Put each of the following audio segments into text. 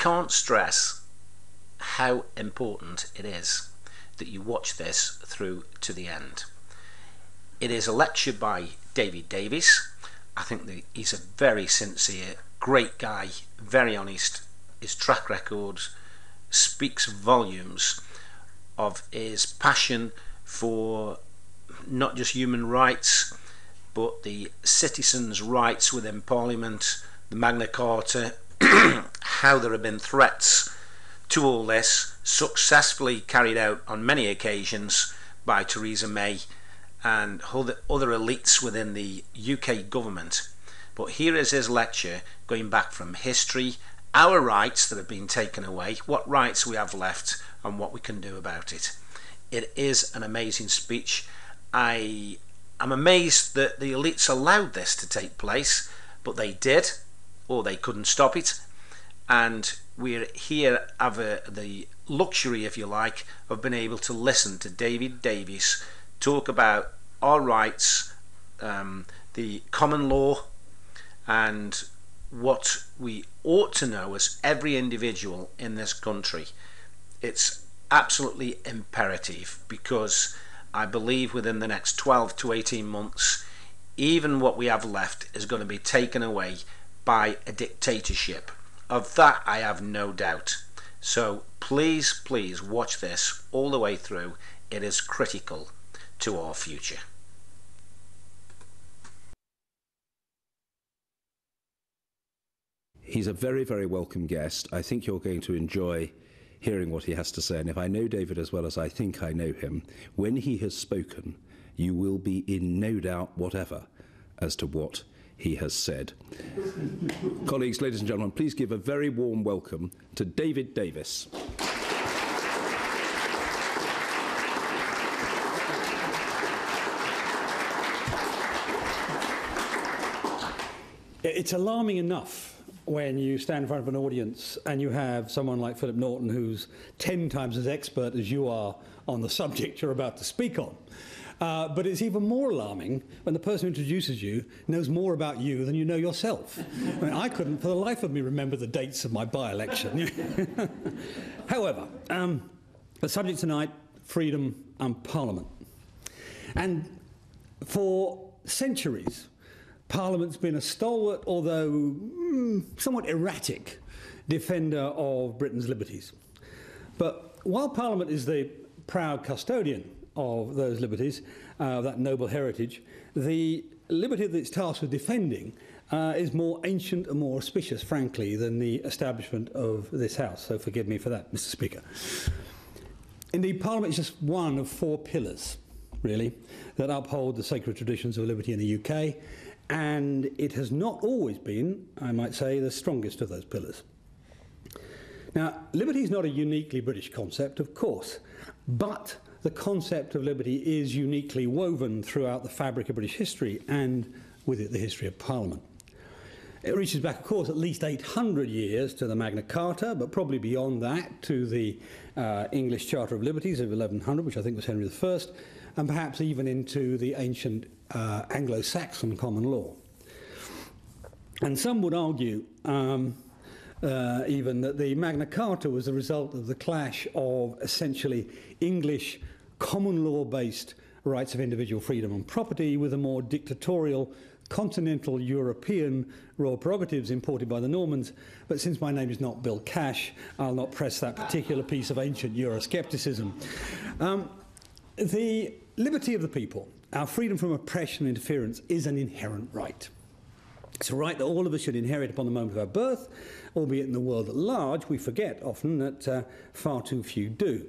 can't stress how important it is that you watch this through to the end. It is a lecture by David Davis. I think that he's a very sincere, great guy, very honest. His track record speaks volumes of his passion for not just human rights, but the citizens' rights within Parliament, the Magna Carta, how there have been threats to all this, successfully carried out on many occasions by Theresa May and other elites within the UK government. But here is his lecture going back from history, our rights that have been taken away, what rights we have left, and what we can do about it. It is an amazing speech. I am amazed that the elites allowed this to take place, but they did, or they couldn't stop it. And we're here have the luxury, if you like, of being able to listen to David Davis talk about our rights, the common law, and what we ought to know as every individual in this country. It's absolutely imperative, because I believe within the next 12 to 18 months, even what we have left is going to be taken away by a dictatorship. Of that I have no doubt. So please watch this all the way through. It is critical to our future. He's a very, very welcome guest. I think you're going to enjoy hearing what he has to say. And if I know David as well as I think I know him, when he has spoken, you will be in no doubt whatever as to what he has said. Colleagues, ladies and gentlemen, please give a very warm welcome to David Davis. It's alarming enough when you stand in front of an audience and you have someone like Philip Norton who's 10 times as expert as you are on the subject you're about to speak on. But it's even more alarming when the person who introduces you knows more about you than you know yourself. I mean, I couldn't for the life of me remember the dates of my by-election. However, the subject tonight, freedom and Parliament. And for centuries, Parliament's been a stalwart, although somewhat erratic, defender of Britain's liberties. But while Parliament is the proud custodian of those liberties, that noble heritage, the liberty that it's tasked with defending is more ancient and more auspicious, frankly, than the establishment of this House. So forgive me for that, Mr. Speaker. Indeed, Parliament is just one of 4 pillars, really, that uphold the sacred traditions of liberty in the UK, and it has not always been, I might say, the strongest of those pillars. Now, liberty is not a uniquely British concept, of course, but the concept of liberty is uniquely woven throughout the fabric of British history, and with it the history of Parliament. It reaches back, of course, at least 800 years to the Magna Carta, but probably beyond that to the English Charter of Liberties of 1100, which I think was Henry I, and perhaps even into the ancient Anglo-Saxon common law. And some would argue even that the Magna Carta was the result of the clash of essentially English common law-based rights of individual freedom and property with a more dictatorial continental European royal prerogatives imported by the Normans. But since my name is not Bill Cash, I'll not press that particular piece of ancient Euroscepticism. The liberty of the people, our freedom from oppression and interference, is an inherent right. It's a right that all of us should inherit upon the moment of our birth, albeit in the world at large we forget often that far too few do.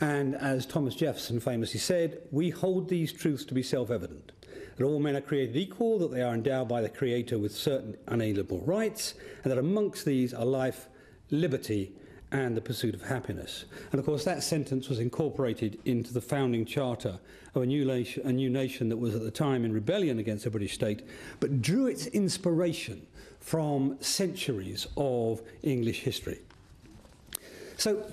And as Thomas Jefferson famously said, we hold these truths to be self-evident, that all men are created equal, that they are endowed by the Creator with certain unalienable rights, and that amongst these are life, liberty, and the pursuit of happiness. And of course that sentence was incorporated into the founding charter of a new nation that was at the time in rebellion against the British state, but drew its inspiration from centuries of English history. So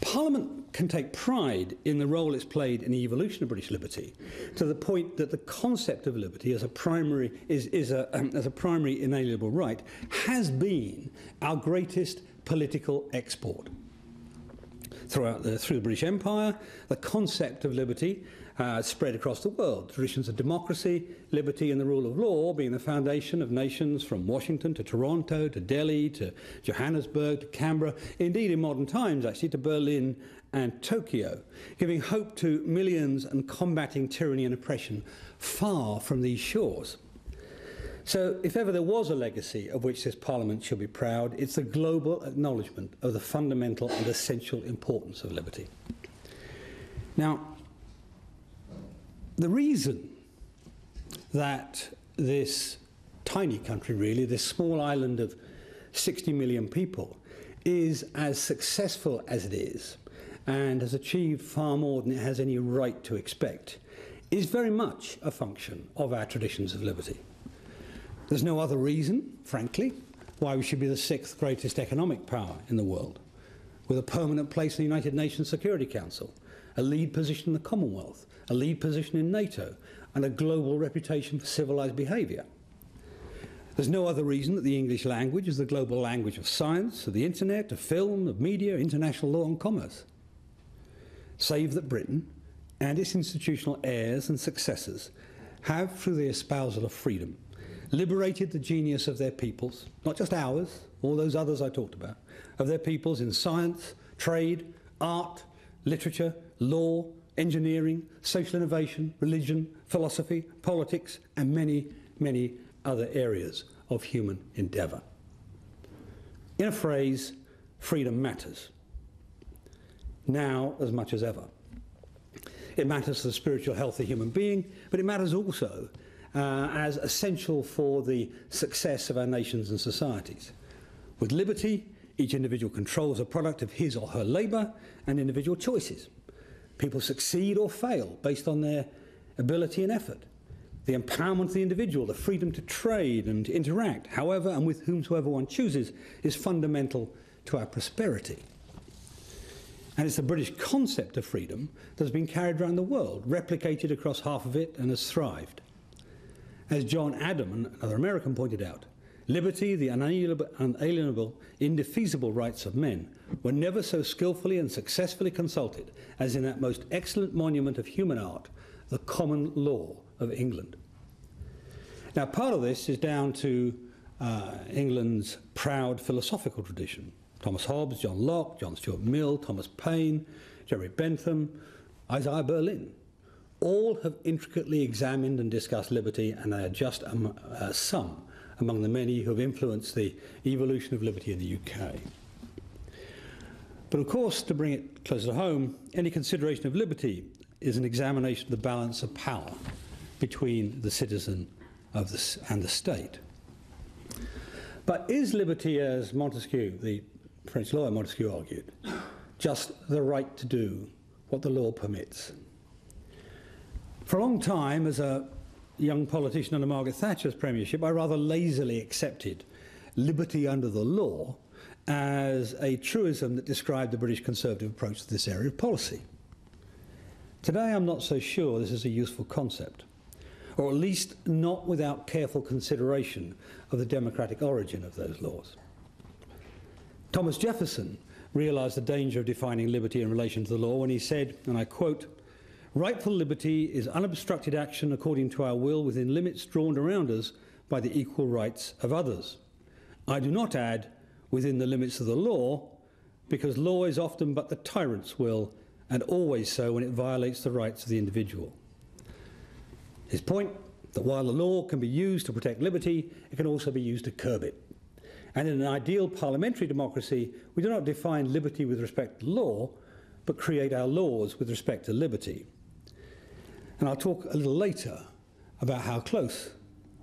Parliament can take pride in the role it's played in the evolution of British liberty, to the point that the concept of liberty as a primary inalienable right has been our greatest political export. Through the British Empire, the concept of liberty spread across the world. Traditions of democracy, liberty and the rule of law being the foundation of nations from Washington to Toronto to Delhi to Johannesburg to Canberra, indeed in modern times actually to Berlin and Tokyo, giving hope to millions and combating tyranny and oppression far from these shores. So if ever there was a legacy of which this Parliament should be proud, it's the global acknowledgement of the fundamental and essential importance of liberty. Now, the reason that this tiny country, really, this small island of 60 million people, is as successful as it is and has achieved far more than it has any right to expect, is very much a function of our traditions of liberty. There's no other reason, frankly, why we should be the 6th greatest economic power in the world, with a permanent place in the United Nations Security Council, a lead position in the Commonwealth, a lead position in NATO, and a global reputation for civilised behaviour. There's no other reason that the English language is the global language of science, of the internet, of film, of media, international law and commerce. Save that Britain and its institutional heirs and successors have, through the espousal of freedom, liberated the genius of their peoples, not just ours, all those others I talked about, of their peoples in science, trade, art, literature, law, engineering, social innovation, religion, philosophy, politics, and many, many other areas of human endeavour. In a phrase, freedom matters, now as much as ever. It matters for the spiritual health of the human being, but it matters also as essential for the success of our nations and societies. With liberty, each individual controls a product of his or her labour and individual choices. People succeed or fail based on their ability and effort. The empowerment of the individual, the freedom to trade and to interact, however and with whomsoever one chooses, is fundamental to our prosperity. And it's the British concept of freedom that has been carried around the world, replicated across half of it, and has thrived. As John Adam, another American, pointed out, liberty, the unalienable, indefeasible rights of men, were never so skillfully and successfully consulted as in that most excellent monument of human art, the common law of England. Now, part of this is down to England's proud philosophical tradition. Thomas Hobbes, John Locke, John Stuart Mill, Thomas Paine, Jeremy Bentham, Isaiah Berlin, all have intricately examined and discussed liberty, and they are just some among the many who have influenced the evolution of liberty in the UK. But of course, to bring it closer to home, any consideration of liberty is an examination of the balance of power between the citizen and the state. But is liberty, as Montesquieu, the French lawyer Montesquieu, argued, just the right to do what the law permits? For a long time, as a young politician under Margaret Thatcher's premiership, I rather lazily accepted liberty under the law as a truism that described the British Conservative approach to this area of policy. Today, I'm not so sure this is a useful concept, or at least not without careful consideration of the democratic origin of those laws. Thomas Jefferson realised the danger of defining liberty in relation to the law when he said, and I quote, "Rightful liberty is unobstructed action according to our will within limits drawn around us by the equal rights of others. I do not add within the limits of the law, because law is often but the tyrant's will, and always so when it violates the rights of the individual." His point, that while the law can be used to protect liberty, it can also be used to curb it. And in an ideal parliamentary democracy, we do not define liberty with respect to law, but create our laws with respect to liberty. And I'll talk a little later about how close,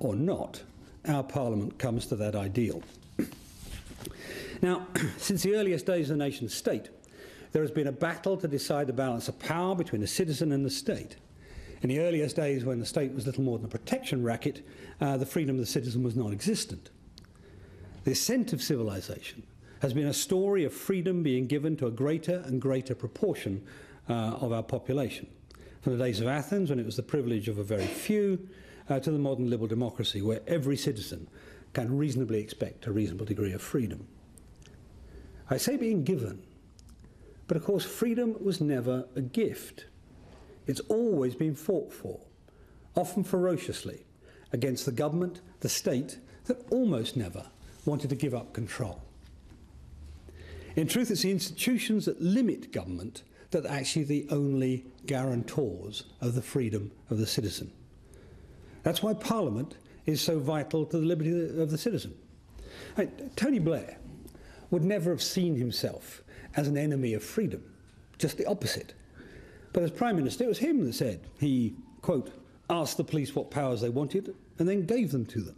or not, our Parliament comes to that ideal. Now, since the earliest days of the nation state, there has been a battle to decide the balance of power between the citizen and the state. In the earliest days, when the state was little more than a protection racket, the freedom of the citizen was non-existent. The ascent of civilization has been a story of freedom being given to a greater and greater proportion of our population. From the days of Athens, when it was the privilege of a very few, to the modern liberal democracy, where every citizen can reasonably expect a reasonable degree of freedom. I say being given, but of course freedom was never a gift. It's always been fought for, often ferociously, against the government, the state, that almost never wanted to give up control. In truth, it's the institutions that limit government that are actually the only guarantors of the freedom of the citizen. That's why Parliament is so vital to the liberty of the citizen. Tony Blair would never have seen himself as an enemy of freedom, just the opposite. But as Prime Minister, it was him that said he, quote, asked the police what powers they wanted and then gave them to them.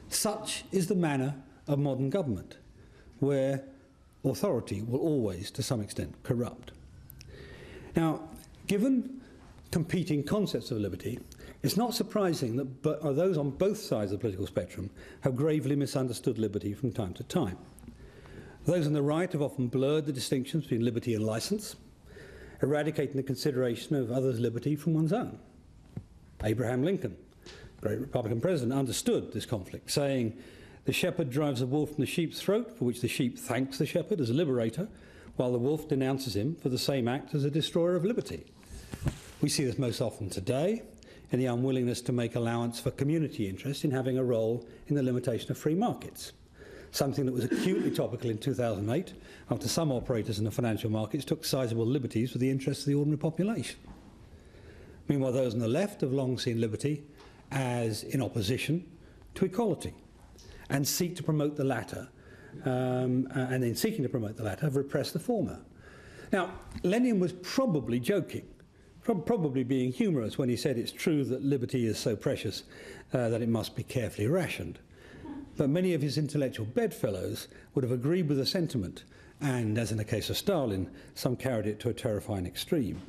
Such is the manner of modern government, where authority will always, to some extent, corrupt. Now, given competing concepts of liberty, it's not surprising that those on both sides of the political spectrum have gravely misunderstood liberty from time to time. Those on the right have often blurred the distinctions between liberty and licence, eradicating the consideration of others' liberty from one's own. Abraham Lincoln, great Republican president, understood this conflict, saying, "The shepherd drives the wolf from the sheep's throat, for which the sheep thanks the shepherd as a liberator, while the wolf denounces him for the same act as a destroyer of liberty." We see this most often today in the unwillingness to make allowance for community interest in having a role in the limitation of free markets, something that was acutely topical in 2008 after some operators in the financial markets took sizable liberties for the interests of the ordinary population. Meanwhile, those on the left have long seen liberty as in opposition to equality and seek to promote the latter, and in seeking to promote the latter have repressed the former. Now, Lenin was probably joking, probably being humorous when he said it's true that liberty is so precious that it must be carefully rationed. But many of his intellectual bedfellows would have agreed with the sentiment, and, as in the case of Stalin, some carried it to a terrifying extreme.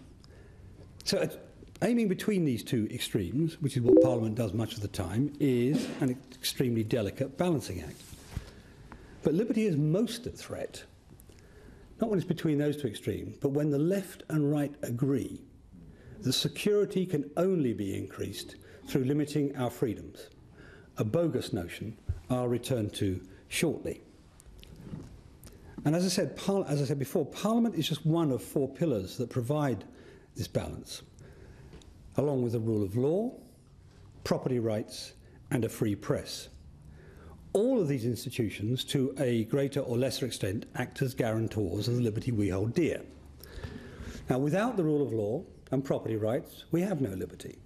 So, aiming between these two extremes, which is what Parliament does much of the time, is an extremely delicate balancing act. But liberty is most at threat, not when it's between those two extremes, but when the left and right agree that security can only be increased through limiting our freedoms, a bogus notion I'll return to shortly. And as I said before, Parliament is just one of four pillars that provide this balance, along with the rule of law, property rights, and a free press. All of these institutions, to a greater or lesser extent, act as guarantors of the liberty we hold dear. Now, without the rule of law and property rights, we have no liberty.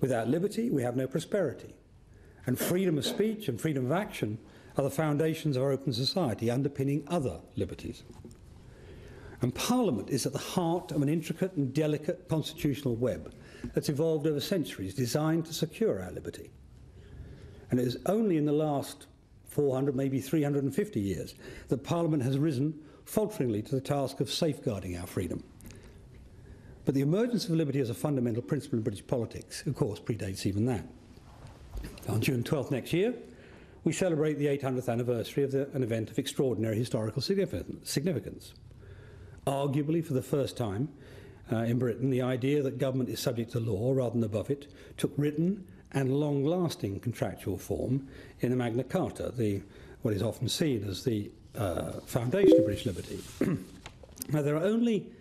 Without liberty, we have no prosperity. And freedom of speech and freedom of action are the foundations of our open society, underpinning other liberties. And Parliament is at the heart of an intricate and delicate constitutional web that's evolved over centuries, designed to secure our liberty. And it is only in the last 400, maybe 350 years that Parliament has risen falteringly to the task of safeguarding our freedom. But the emergence of liberty as a fundamental principle in British politics, of course, predates even that. On June 12th next year, we celebrate the 800th anniversary of an event of extraordinary historical significance. Arguably, for the first time in Britain, the idea that government is subject to law rather than above it took written and long-lasting contractual form in the Magna Carta, what is often seen as the foundation of British liberty. Now, there are only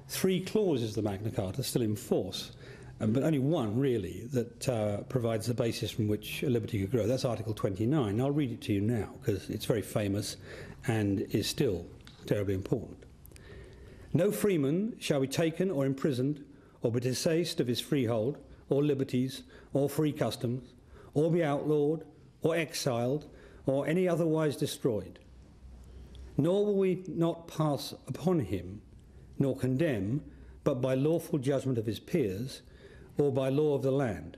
3 clauses of the Magna Carta still in force, but only one, really, that provides the basis from which liberty could grow. That's Article 29. I'll read it to you now, because it's very famous and is still terribly important. "No freeman shall be taken or imprisoned, or be disseised of his freehold, or liberties, or free customs, or be outlawed, or exiled, or any otherwise destroyed. Nor will we not pass upon him, nor condemn, but by lawful judgment of his peers, or by law of the land.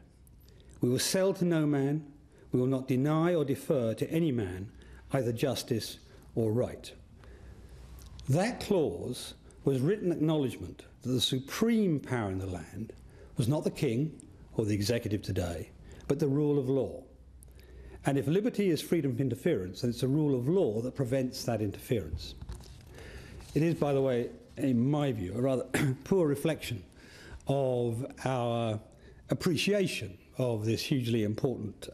We will sell to no man, we will not deny or defer to any man either justice or right." That clause was written acknowledgement that the supreme power in the land was not the king or the executive today, but the rule of law. And if liberty is freedom from interference, then it's the rule of law that prevents that interference. It is, by the way, in my view, a rather poor reflection of our appreciation of this hugely important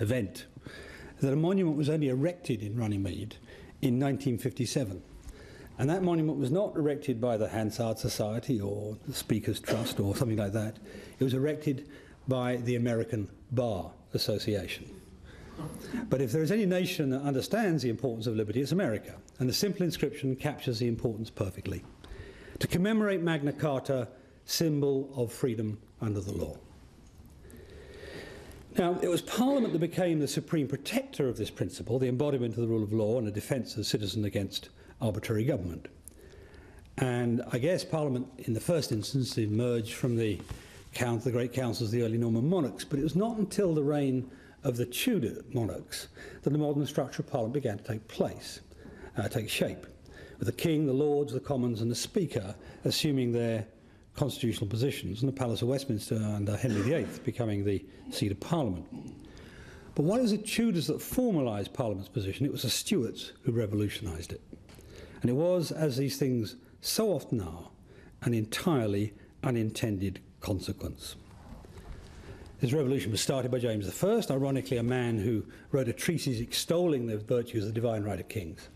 event, that a monument was only erected in Runnymede in 1957. And that monument was not erected by the Hansard Society or the Speakers Trust or something like that. It was erected by the American Bar Association. But if there is any nation that understands the importance of liberty, it's America. And the simple inscription captures the importance perfectly. To commemorate Magna Carta, symbol of freedom under the law. Now, it was Parliament that became the supreme protector of this principle, the embodiment of the rule of law and a defence of citizen against arbitrary government. And I guess Parliament, in the first instance, emerged from the great councils of the early Norman monarchs, but it was not until the reign of the Tudor monarchs that the modern structure of Parliament began to take shape, with the King, the Lords, the Commons and the Speaker assuming their constitutional positions, and the Palace of Westminster under Henry VIII becoming the seat of Parliament. But while it was the Tudors that formalised Parliament's position, it was the Stuarts who revolutionised it. And it was, as these things so often are, an entirely unintended consequence. This revolution was started by James I, ironically a man who wrote a treatise extolling the virtues of the divine right of kings.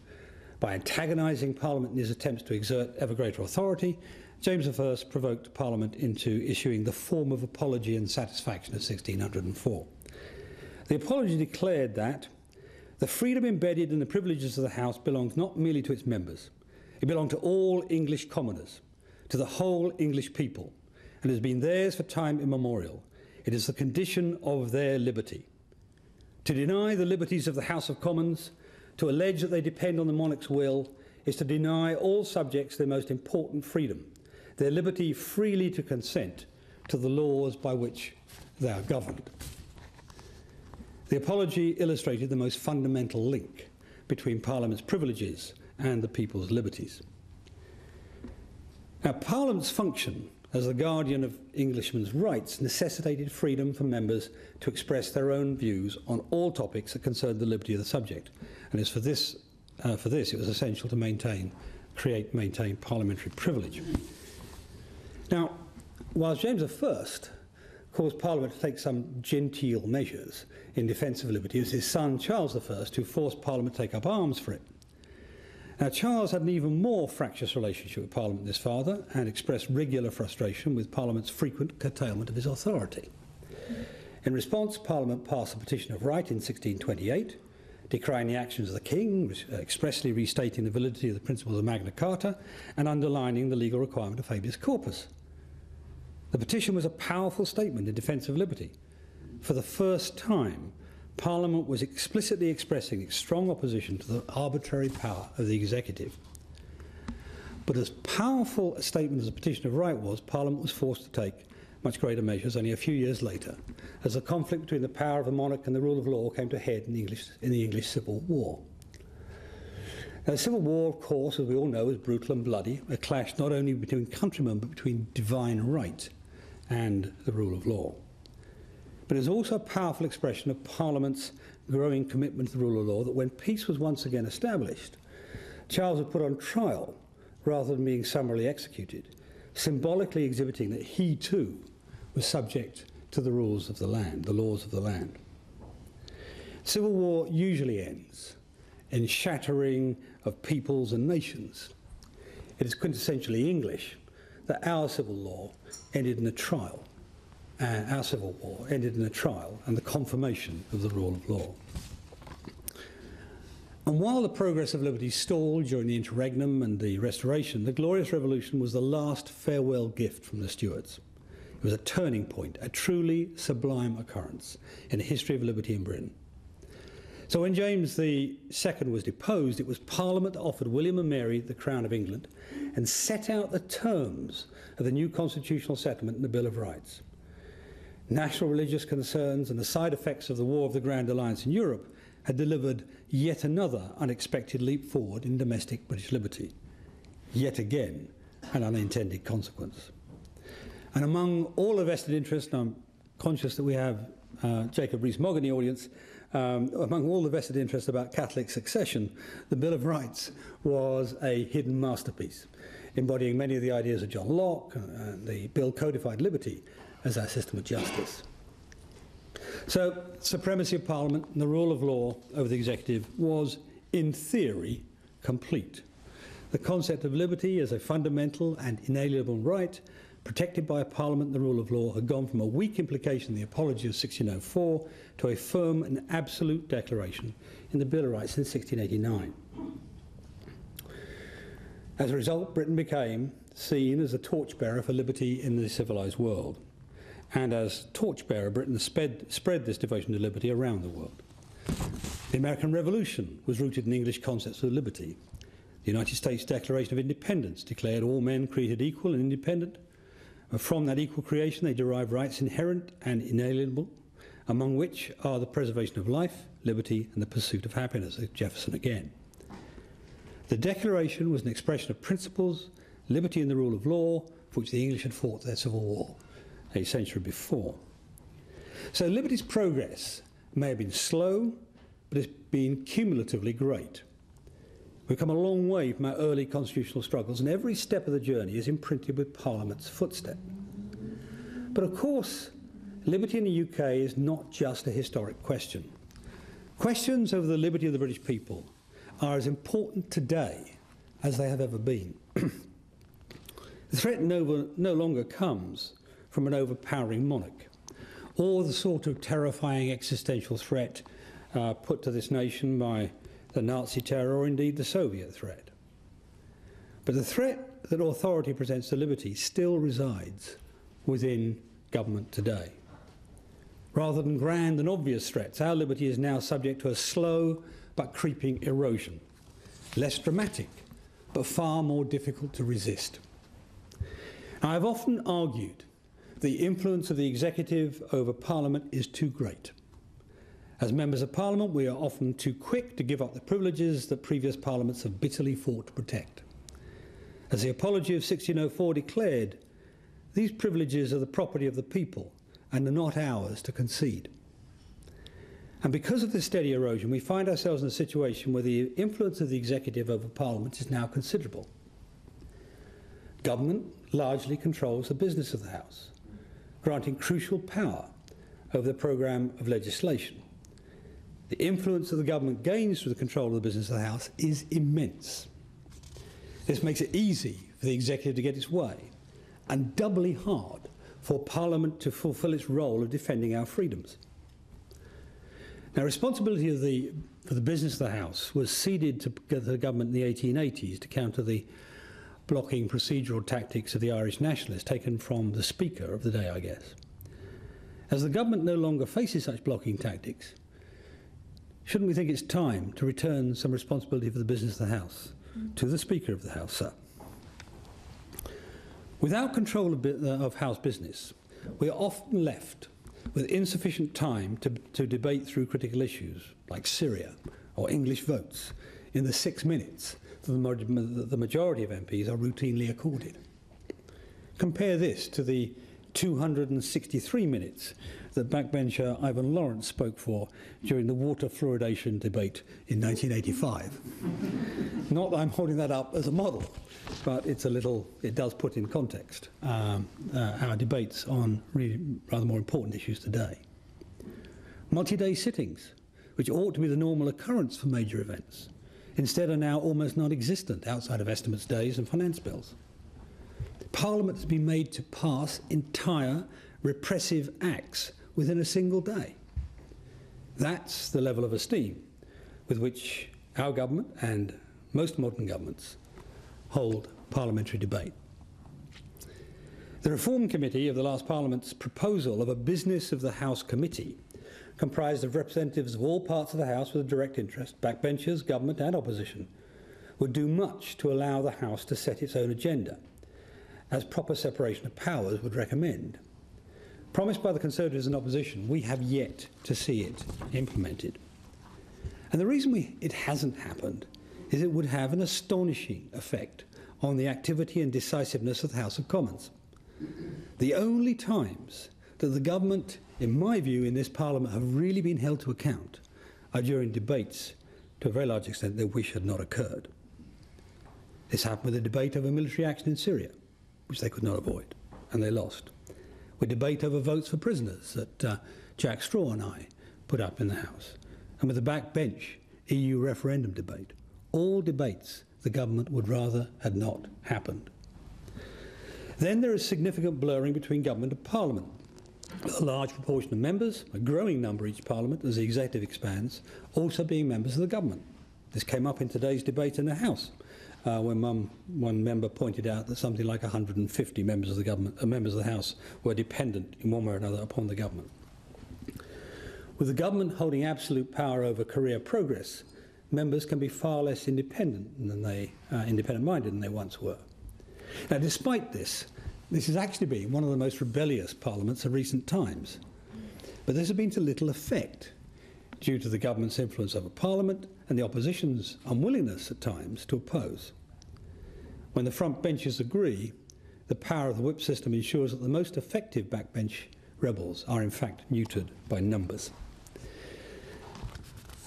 By antagonising Parliament in his attempts to exert ever greater authority, James I provoked Parliament into issuing the Form of Apology and Satisfaction of 1604. The apology declared that the freedom embedded in the privileges of the House belongs not merely to its members, it belonged to all English commoners, to the whole English people, and has been theirs for time immemorial. It is the condition of their liberty. To deny the liberties of the House of Commons, to allege that they depend on the monarch's will, is to deny all subjects their most important freedom, their liberty freely to consent to the laws by which they are governed. The apology illustrated the most fundamental link between Parliament's privileges and the people's liberties. Now, Parliament's function as the guardian of Englishmen's rights necessitated freedom for members to express their own views on all topics that concerned the liberty of the subject. And it's for this it was essential to maintain parliamentary privilege. Now, whilst James I caused Parliament to take some genteel measures in defence of liberty, it was his son Charles I who forced Parliament to take up arms for it. Now, Charles had an even more fractious relationship with Parliament than his father and expressed regular frustration with Parliament's frequent curtailment of his authority. In response, Parliament passed a Petition of Right in 1628, decrying the actions of the King, expressly restating the validity of the principles of Magna Carta and underlining the legal requirement of habeas corpus. The petition was a powerful statement in defence of liberty. For the first time, Parliament was explicitly expressing its strong opposition to the arbitrary power of the executive. But as powerful a statement as the Petition of Right was, Parliament was forced to take much greater measures only a few years later, as the conflict between the power of the monarch and the rule of law came to a head in the English Civil War. Now, the Civil War, of course, as we all know, was brutal and bloody, a clash not only between countrymen but between divine right and the rule of law. But it is also a powerful expression of Parliament's growing commitment to the rule of law that when peace was once again established, Charles was put on trial rather than being summarily executed, symbolically exhibiting that he too was subject to the rules of the land, the laws of the land. Civil war usually ends in shattering of peoples and nations. It is quintessentially English that our civil law ended in a trial. Our civil war ended in a trial and the confirmation of the rule of law. And while the progress of liberty stalled during the interregnum and the Restoration, the Glorious Revolution was the last farewell gift from the Stuarts. It was a turning point, a truly sublime occurrence in the history of liberty in Britain. So when James II was deposed, it was Parliament that offered William and Mary the crown of England and set out the terms of the new constitutional settlement and the Bill of Rights. National religious concerns and the side effects of the War of the Grand Alliance in Europe had delivered yet another unexpected leap forward in domestic British liberty. Yet again, an unintended consequence. And among all the vested interests, and I'm conscious that we have Jacob Rees-Mogg in the audience, among all the vested interests about Catholic succession, the Bill of Rights was a hidden masterpiece, embodying many of the ideas of John Locke, and the Bill codified liberty as our system of justice. So, supremacy of Parliament and the rule of law over the executive was, in theory, complete. The concept of liberty as a fundamental and inalienable right, protected by a parliament and the rule of law, had gone from a weak implication in the Apology of 1604 to a firm and absolute declaration in the Bill of Rights in 1689. As a result, Britain became seen as a torchbearer for liberty in the civilised world. And as torchbearer, Britain spread this devotion to liberty around the world. The American Revolution was rooted in English concepts of liberty. The United States Declaration of Independence declared all men created equal and independent. From that equal creation, they derive rights inherent and inalienable, among which are the preservation of life, liberty, and the pursuit of happiness, Jefferson again. The Declaration was an expression of principles, liberty and the rule of law, for which the English had fought their Civil War a century before. So liberty's progress may have been slow, but it's been cumulatively great. We've come a long way from our early constitutional struggles, and every step of the journey is imprinted with Parliament's footstep. But of course, liberty in the UK is not just a historic question. Questions over the liberty of the British people are as important today as they have ever been. The threat no longer comes from an overpowering monarch, or the sort of terrifying existential threat put to this nation by the Nazi terror or indeed the Soviet threat. But the threat that authority presents to liberty still resides within government today. Rather than grand and obvious threats, our liberty is now subject to a slow but creeping erosion, less dramatic but far more difficult to resist. Now, I've often argued the influence of the executive over Parliament is too great. As members of Parliament, we are often too quick to give up the privileges that previous parliaments have bitterly fought to protect. As the Apology of 1604 declared, these privileges are the property of the people and are not ours to concede. And because of this steady erosion, we find ourselves in a situation where the influence of the executive over Parliament is now considerable. Government largely controls the business of the House, granting crucial power over the programme of legislation. The influence that the government gains through the control of the business of the House is immense. This makes it easy for the executive to get its way, and doubly hard for Parliament to fulfil its role of defending our freedoms. Now, responsibility for the business of the House was ceded to the government in the 1880s to counter the blocking procedural tactics of the Irish nationalists, taken from the Speaker of the day, I guess. As the government no longer faces such blocking tactics, shouldn't we think it's time to return some responsibility for the business of the House to the Speaker of the House, sir? Without control of House business, we are often left with insufficient time to debate through critical issues like Syria or English votes in the 6 minutes that the majority of MPs are routinely accorded. Compare this to the 263 minutes that backbencher Ivan Lawrence spoke for during the water fluoridation debate in 1985. Not that I'm holding that up as a model, but it does put in context our debates on really rather more important issues today. Multi-day sittings, which ought to be the normal occurrence for major events, instead are now almost non-existent outside of estimates days and finance bills. Parliament has been made to pass entire repressive acts within a single day. That's the level of esteem with which our government and most modern governments hold parliamentary debate. The Reform Committee of the last Parliament's proposal of a Business of the House Committee, comprised of representatives of all parts of the House with a direct interest, backbenchers, government and opposition, would do much to allow the House to set its own agenda, as proper separation of powers would recommend. Promised by the Conservatives and opposition, we have yet to see it implemented. And the reason it hasn't happened is it would have an astonishing effect on the activity and decisiveness of the House of Commons. The only times that the government, in my view, in this Parliament have really been held to account are during debates to a very large extent they wish had not occurred. This happened with the debate over military action in Syria, which they could not avoid, and they lost. With debate over votes for prisoners that Jack Straw and I put up in the House, and with the backbench EU referendum debate, all debates the government would rather had not happened. Then there is significant blurring between government and parliament. A large proportion of members, a growing number each parliament as the executive expands, also being members of the government. This came up in today's debate in the House, when one member pointed out that something like 150 members of the government, members of the House, were dependent in one way or another upon the government. With the government holding absolute power over career progress, members can be far less independent independent-minded than they once were. Now, despite this, this has actually been one of the most rebellious parliaments of recent times. But this has been to little effect due to the government's influence over parliament and the opposition's unwillingness at times to oppose. When the front benches agree, the power of the whip system ensures that the most effective backbench rebels are in fact neutered by numbers.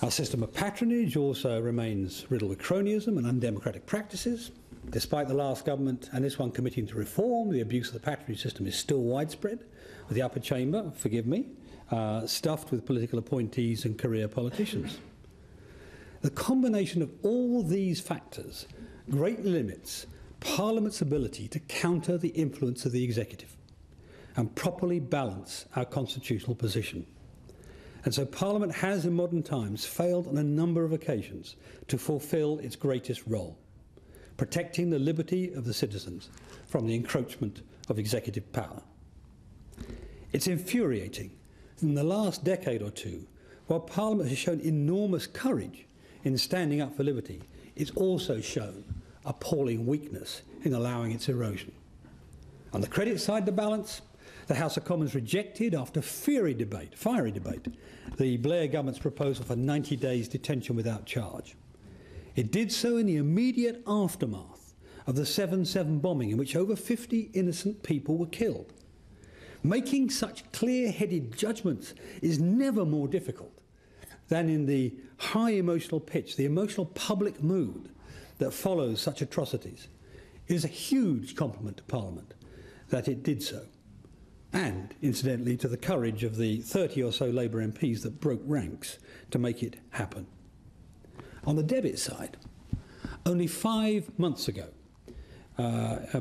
Our system of patronage also remains riddled with cronyism and undemocratic practices. Despite the last government and this one committing to reform, the abuse of the patronage system is still widespread, with the upper chamber, forgive me, stuffed with political appointees and career politicians. The combination of all these factors greatly limits Parliament's ability to counter the influence of the executive and properly balance our constitutional position. And so Parliament has in modern times failed on a number of occasions to fulfil its greatest role, protecting the liberty of the citizens from the encroachment of executive power. It's infuriating that in the last decade or two, while Parliament has shown enormous courage in standing up for liberty, it's also shown appalling weakness in allowing its erosion. On the credit side of the balance, the House of Commons rejected, after fiery debate, the Blair government's proposal for 90 days detention without charge. It did so in the immediate aftermath of the 7/7 bombing, in which over 50 innocent people were killed. Making such clear-headed judgments is never more difficult than in the high emotional pitch, the emotional public mood that follows such atrocities. It is a huge compliment to Parliament that it did so, and, incidentally, to the courage of the 30 or so Labour MPs that broke ranks to make it happen. On the debit side, only 5 months ago,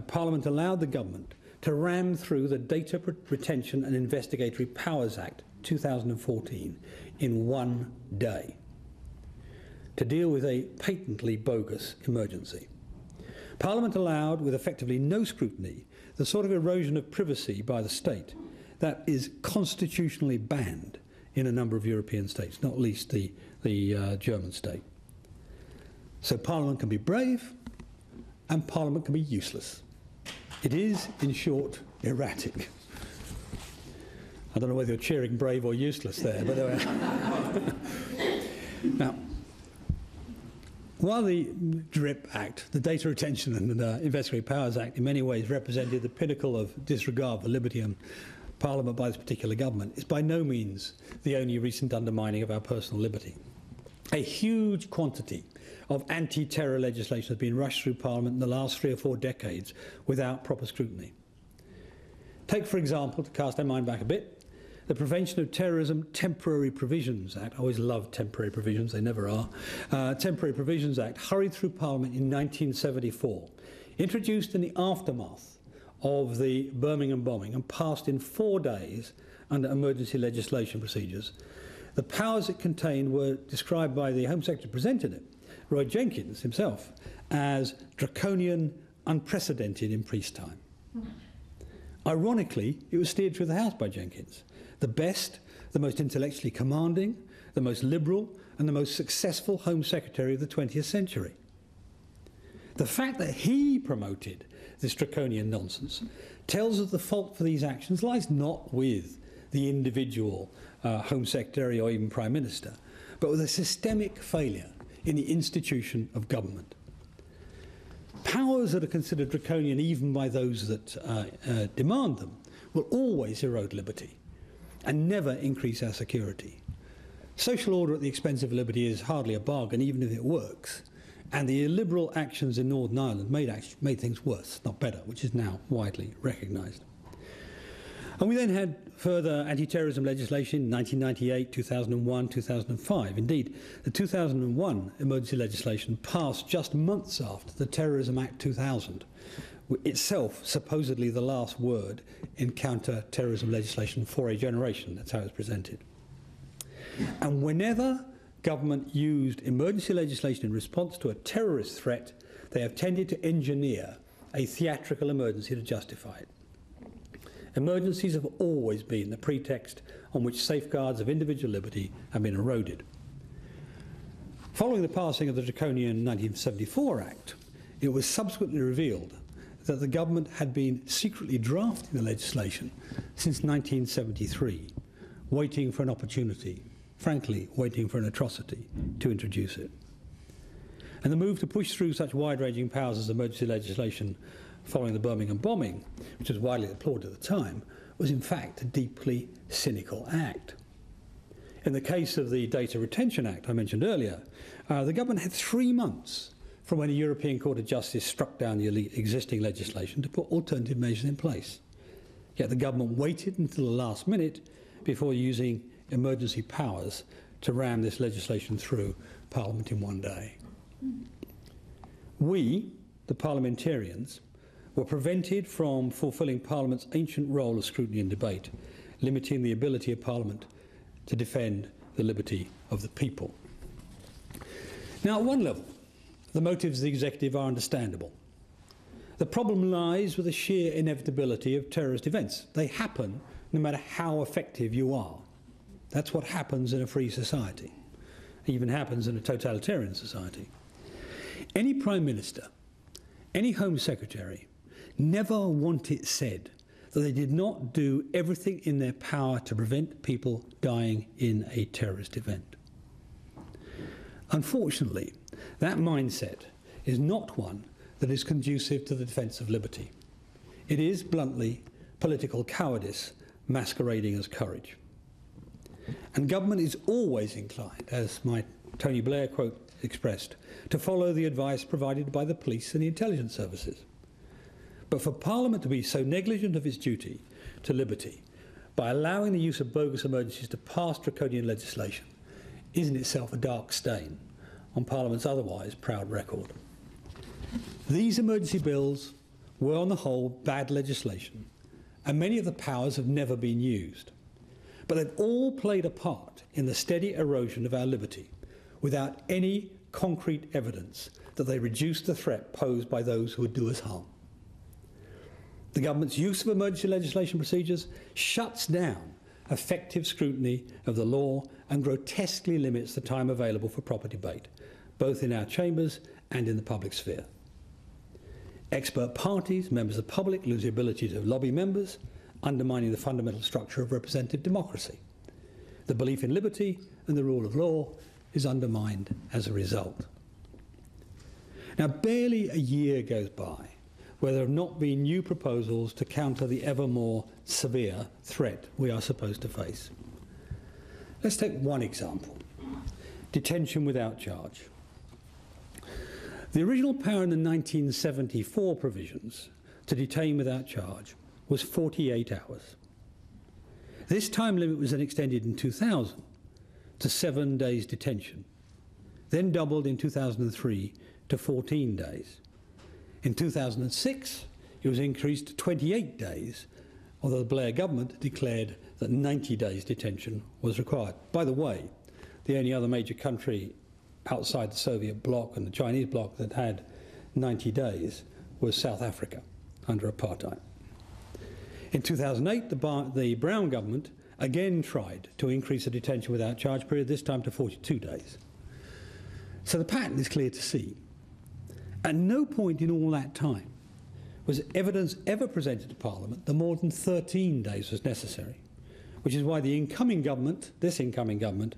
Parliament allowed the government to ram through the Data Retention and Investigatory Powers Act 2014 in one day to deal with a patently bogus emergency. Parliament allowed, with effectively no scrutiny, the sort of erosion of privacy by the state that is constitutionally banned in a number of European states, not least the German state. So Parliament can be brave and Parliament can be useless. It is, in short, erratic. I don't know whether you're cheering brave or useless there, but now, while the DRIP Act, the Data Retention and Investigatory Powers Act, in many ways represented the pinnacle of disregard for liberty and Parliament by this particular government, it's by no means the only recent undermining of our personal liberty. A huge quantity of anti-terror legislation has been rushed through Parliament in the last 3 or 4 decades without proper scrutiny. Take, for example, to cast our mind back a bit, the Prevention of Terrorism Temporary Provisions Act. I always loved temporary provisions, they never are. Temporary Provisions Act, hurried through Parliament in 1974, introduced in the aftermath of the Birmingham bombing and passed in 4 days under emergency legislation procedures. The powers it contained were described by the Home Secretary who presented it, Roy Jenkins himself, as draconian, unprecedented in peacetime. Ironically, it was steered through the House by Jenkins, the best, the most intellectually commanding, the most liberal, and the most successful Home Secretary of the 20th century. The fact that he promoted this draconian nonsense tells us the fault for these actions lies not with the individual Home Secretary or even Prime Minister, but with a systemic failure in the institution of government. Powers that are considered draconian even by those that demand them will always erode liberty and never increase our security. Social order at the expense of liberty is hardly a bargain, even if it works. And the illiberal actions in Northern Ireland made things worse, not better, which is now widely recognised. And we then had further anti-terrorism legislation in 1998, 2001, 2005. Indeed, the 2001 emergency legislation passed just months after the Terrorism Act 2000, itself supposedly the last word in counter-terrorism legislation for a generation. That's how it's presented. And whenever government used emergency legislation in response to a terrorist threat, they have tended to engineer a theatrical emergency to justify it. Emergencies have always been the pretext on which safeguards of individual liberty have been eroded. Following the passing of the draconian 1974 Act, it was subsequently revealed that the government had been secretly drafting the legislation since 1973, waiting for an opportunity, frankly, waiting for an atrocity to introduce it. And the move to push through such wide-ranging powers as emergency legislation following the Birmingham bombing, which was widely applauded at the time, was in fact a deeply cynical act. In the case of the Data Retention Act I mentioned earlier, the government had 3 months from when a European Court of Justice struck down the existing legislation to put alternative measures in place. Yet the government waited until the last minute before using emergency powers to ram this legislation through Parliament in one day. We, the parliamentarians, were prevented from fulfilling Parliament's ancient role of scrutiny and debate, limiting the ability of Parliament to defend the liberty of the people. Now, at one level, the motives of the executive are understandable. The problem lies with the sheer inevitability of terrorist events. They happen no matter how effective you are. That's what happens in a free society. It even happens in a totalitarian society. Any Prime Minister, any Home Secretary, never want it said that they did not do everything in their power to prevent people dying in a terrorist event. Unfortunately, that mindset is not one that is conducive to the defence of liberty. It is, bluntly, political cowardice masquerading as courage. And government is always inclined, as my Tony Blair quote expressed, to follow the advice provided by the police and the intelligence services. But for Parliament to be so negligent of its duty to liberty by allowing the use of bogus emergencies to pass draconian legislation is in itself a dark stain on Parliament's otherwise proud record. These emergency bills were on the whole bad legislation, and many of the powers have never been used. But they've all played a part in the steady erosion of our liberty without any concrete evidence that they reduced the threat posed by those who would do us harm. The government's use of emergency legislation procedures shuts down effective scrutiny of the law and grotesquely limits the time available for proper debate, both in our chambers and in the public sphere. Expert parties, members of the public, lose the ability to lobby members, undermining the fundamental structure of representative democracy. The belief in liberty and the rule of law is undermined as a result. Now, barely a year goes by where there have not been new proposals to counter the ever more severe threat we are supposed to face. Let's take one example: detention without charge. The original power in the 1974 provisions to detain without charge was 48 hours. This time limit was then extended in 2000 to 7 days detention, then doubled in 2003 to 14 days. In 2006, it was increased to 28 days, although the Blair government declared that 90 days detention was required. By the way, the only other major country outside the Soviet bloc and the Chinese bloc that had 90 days was South Africa under apartheid. In 2008, the Brown government again tried to increase the detention without charge period, this time to 42 days. So the pattern is clear to see. At no point in all that time was evidence ever presented to Parliament that more than 13 days was necessary, which is why the incoming government, this incoming government,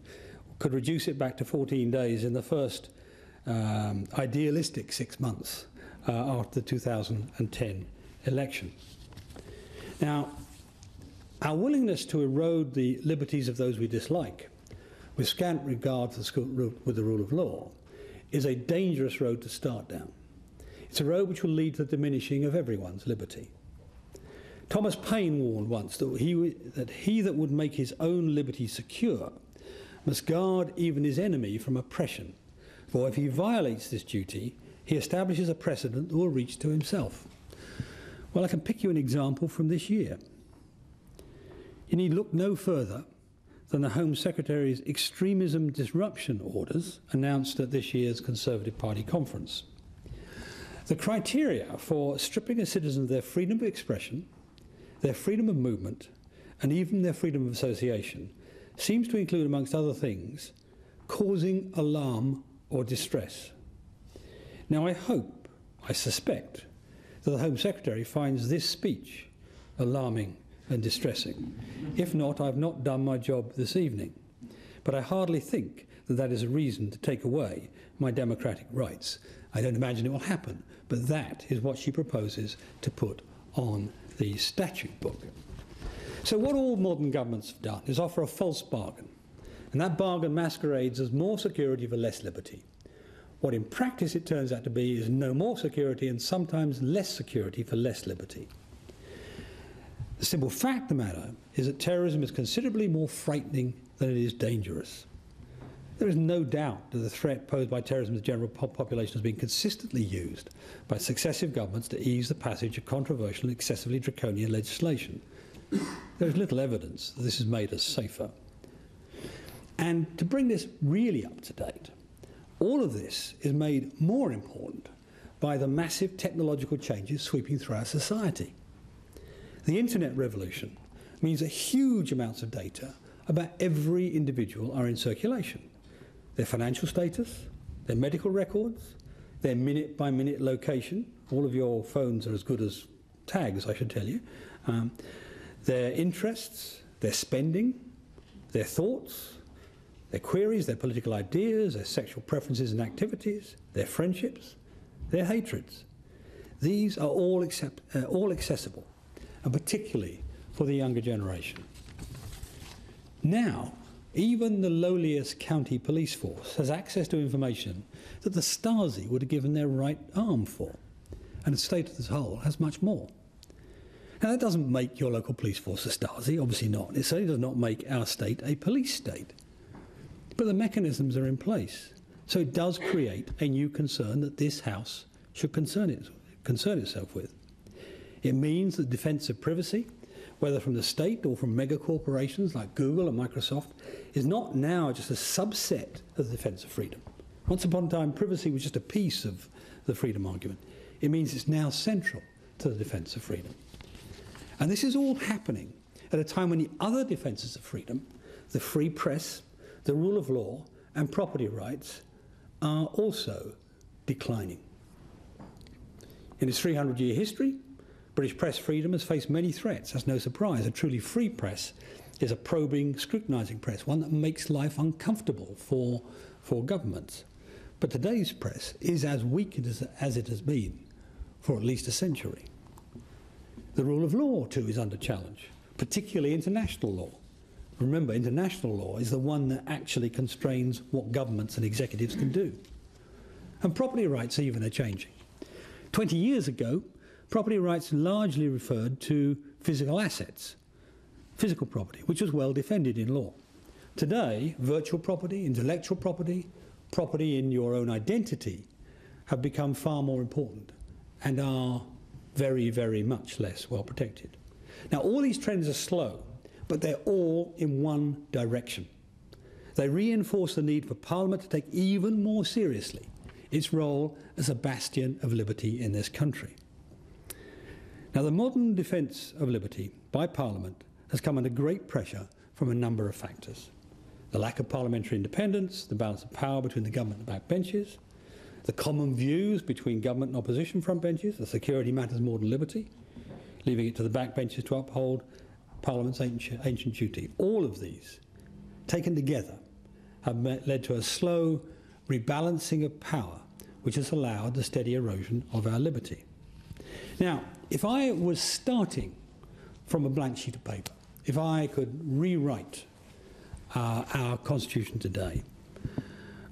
could reduce it back to 14 days in the first idealistic 6 months after the 2010 election. Now, our willingness to erode the liberties of those we dislike, with scant regard for the rule of law, is a dangerous road to start down. It's a road which will lead to the diminishing of everyone's liberty. Thomas Paine warned once that he that would make his own liberty secure must guard even his enemy from oppression, for if he violates this duty, he establishes a precedent that will reach to himself. Well, I can pick you an example from this year. You need look no further than the Home Secretary's extremism disruption orders announced at this year's Conservative Party conference. The criteria for stripping a citizen of their freedom of expression, their freedom of movement, and even their freedom of association seems to include, amongst other things, causing alarm or distress. Now, I suspect, that the Home Secretary finds this speech alarming and distressing. If not, I've not done my job this evening. But I hardly think that that is a reason to take away my democratic rights. I don't imagine it will happen, but that is what she proposes to put on the statute book. So what all modern governments have done is offer a false bargain, and that bargain masquerades as more security for less liberty. What in practice it turns out to be is no more security and sometimes less security for less liberty. The simple fact of the matter is that terrorism is considerably more frightening than it is dangerous. There is no doubt that the threat posed by terrorism to the general population has been consistently used by successive governments to ease the passage of controversial and excessively draconian legislation. There is little evidence that this has made us safer. And to bring this really up to date, all of this is made more important by the massive technological changes sweeping through our society. The internet revolution means that huge amounts of data about every individual are in circulation. Their financial status, their medical records, their minute-by-minute location. All of your phones are as good as tags, I should tell you. Their interests, their spending, their thoughts, their queries, their political ideas, their sexual preferences and activities, their friendships, their hatreds. These are all accessible, and particularly for the younger generation. Now, even the lowliest county police force has access to information that the Stasi would have given their right arm for, and the state as a whole has much more. Now, that doesn't make your local police force a Stasi, obviously not. It certainly does not make our state a police state. But the mechanisms are in place. So it does create a new concern that this House should concern itself with. It means that defence of privacy, whether from the state or from megacorporations like Google and Microsoft, is not now just a subset of the defence of freedom. Once upon a time, privacy was just a piece of the freedom argument. It means it's now central to the defence of freedom. And this is all happening at a time when the other defences of freedom, the free press, the rule of law, and property rights, are also declining. In its 300-year history, British press freedom has faced many threats. That's no surprise. A truly free press is a probing, scrutinising press, one that makes life uncomfortable for governments. But today's press is as weak as it has been for at least a century. The rule of law, too, is under challenge, particularly international law. Remember, international law is the one that actually constrains what governments and executives can do. And property rights even are changing. 20 years ago, property rights largely referred to physical assets, physical property, which was well defended in law. Today, virtual property, intellectual property, property in your own identity have become far more important and are very, very much less well protected. Now, all these trends are slow, but they're all in one direction. They reinforce the need for Parliament to take even more seriously its role as a bastion of liberty in this country. Now, the modern defence of liberty by Parliament has come under great pressure from a number of factors. The lack of parliamentary independence, the balance of power between the government and backbenches, the common views between government and opposition frontbenches, that security matters more than liberty, leaving it to the backbenches to uphold Parliament's ancient duty. All of these, taken together, have led to a slow rebalancing of power, which has allowed the steady erosion of our liberty. Now, if I was starting from a blank sheet of paper, if I could rewrite our Constitution today,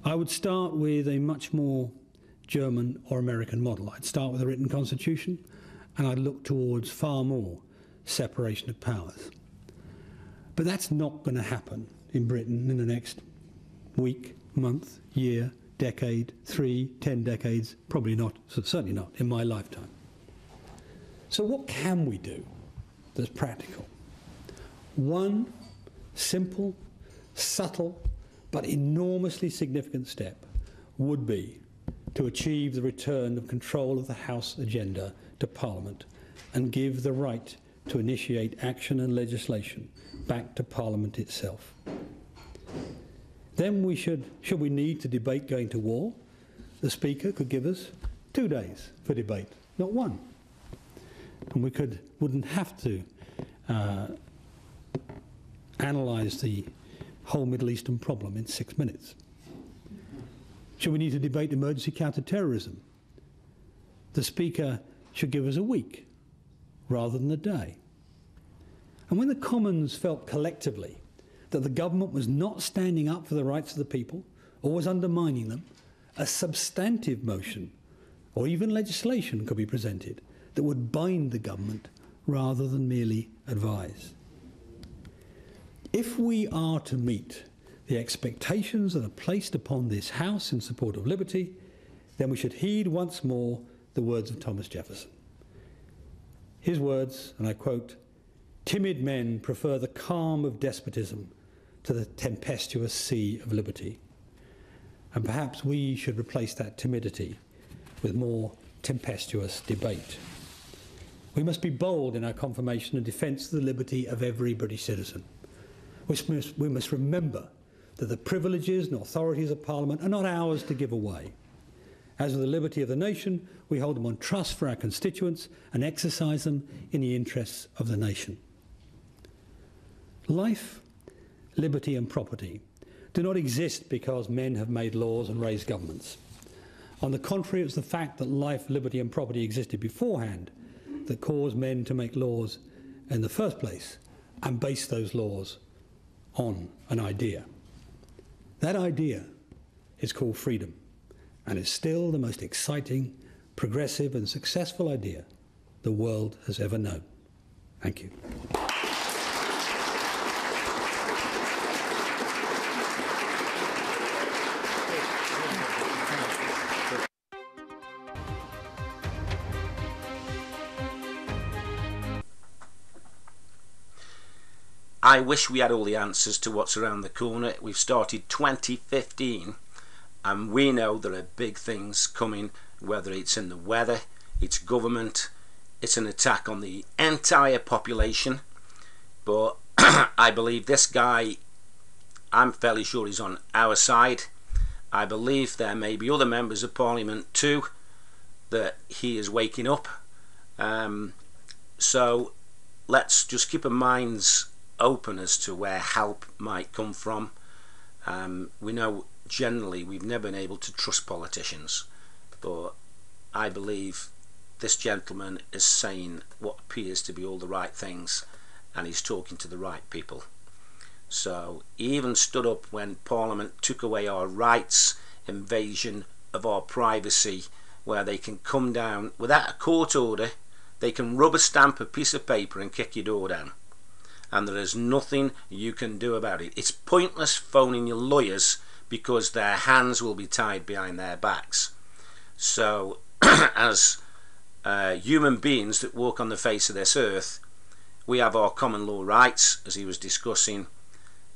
I would start with a much more German or American model. I'd start with a written Constitution, and I'd look towards far more separation of powers. But that's not going to happen in Britain in the next week, month, year, decade, 3, 10 decades, probably not, certainly not in my lifetime. So what can we do that's practical? One simple, subtle, but enormously significant step would be to achieve the return of control of the House agenda to Parliament and give the right to initiate action and legislation back to Parliament itself. Then should we need to debate going to war, the Speaker could give us 2 days for debate, not 1. And we wouldn't have to analyse the whole Middle Eastern problem in 6 minutes. Should we need to debate emergency counter-terrorism, the Speaker should give us a week rather than a day. And when the Commons felt collectively that the government was not standing up for the rights of the people or was undermining them, a substantive motion or even legislation could be presented that would bind the government rather than merely advise. If we are to meet the expectations that are placed upon this House in support of liberty, then we should heed once more the words of Thomas Jefferson. His words, and I quote, "Timid men prefer the calm of despotism to the tempestuous sea of liberty." And perhaps we should replace that timidity with more tempestuous debate. We must be bold in our confirmation and defence of the liberty of every British citizen. We must remember that the privileges and authorities of Parliament are not ours to give away. As with the liberty of the nation, we hold them on trust for our constituents and exercise them in the interests of the nation. Life, liberty and property do not exist because men have made laws and raised governments. On the contrary, it was the fact that life, liberty and property existed beforehand that caused men to make laws in the first place and base those laws on an idea. That idea is called freedom, and is still the most exciting, progressive and successful idea the world has ever known. Thank you. I wish we had all the answers to what's around the corner. We've started 2015 and we know there are big things coming, whether it's in the weather, it's government, it's an attack on the entire population. But I believe this guy, I'm fairly sure he's on our side. I believe there may be other members of Parliament too that he is waking up. So let's just keep our minds open as to where help might come from. We know generally we've never been able to trust politicians, but I believe this gentleman is saying what appears to be all the right things, and he's talking to the right people. So he even stood up when Parliament took away our rights, invasion of our privacy, where they can come down without a court order, they can rubber stamp a piece of paper and kick your door down, and there is nothing you can do about it. It's pointless phoning your lawyers because their hands will be tied behind their backs. So as human beings that walk on the face of this earth, we have our common law rights, as he was discussing,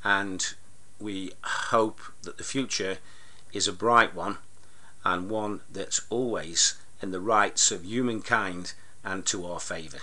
and we hope that the future is a bright one, and one that's always in the rights of humankind and to our favour.